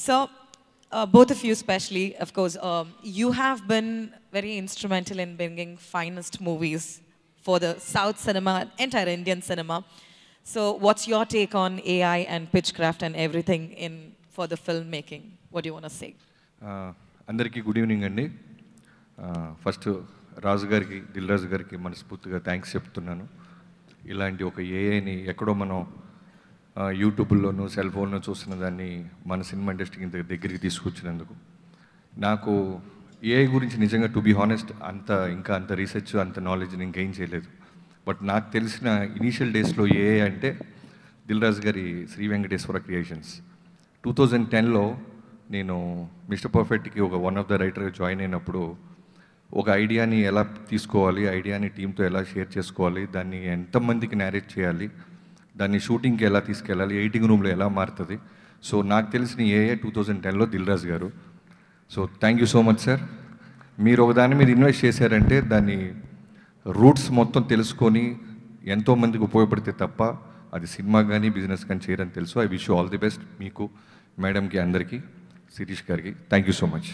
So, both of you especially, of course, you have been very instrumental in bringing finest movies for the South cinema, entire Indian cinema. So what's your take on AI and pitchcraft and everything for the filmmaking? What do you want to say? అందరికీ good evening అండి. First రాజు గారికి, దిల్ రాజు గారికి మనస్ఫూర్తిగా thanks చెప్తున్నాను. ఇలాంటి ఒక ఏఐని ఎక్కడో మనం యూట్యూబ్లోనూ సెల్ ఫోన్లో చూస్తున్న దాన్ని మన సినిమా ఇండస్ట్రీకి ఇంత దగ్గరికి తీసుకొచ్చినందుకు. నాకు ఏఐ గురించి నిజంగా టు బీ హానెస్ట్ ఇంకా అంత రీసెర్చ్ అంత నాలెడ్జ్ నేను గెయిన్ చేయలేదు. బట్ నాకు తెలిసిన ఇనీషియల్ డేస్లో ఏఐ అంటే దిల్ రాజు గారి శ్రీ వెంకటేశ్వర క్రియేషన్స్. 2010లో నేను మిస్టర్ పర్ఫెక్ట్కి ఒక వన్ ఆఫ్ ద రైటర్గా జాయిన్ అయినప్పుడు ఒక ఐడియాని ఎలా తీసుకోవాలి, ఐడియాని టీంతో ఎలా షేర్ చేసుకోవాలి, దాన్ని ఎంతమందికి నేరేట్ చేయాలి, దాన్ని షూటింగ్కి ఎలా తీసుకెళ్ళాలి, ఎడిటింగ్ రూమ్లో ఎలా మారుతుంది. సో నాకు తెలిసిన ఏఐ 2010లో దిల్ రాజు గారు. So thank you so much sir. మీరు ఒక దాని మీద ఇన్వెస్ట్ చేశారంటే దాన్ని రూట్స్ మొత్తం తెలుసుకొని ఎంతోమందికి ఉపయోగపడితే తప్ప అది సినిమా కానీ బిజినెస్ కానీ చేయరని తెలుసు. I wish you all the best, మీకు, మేడంకి, అందరికీ, శిరీష్ గారికి. Thank you so much.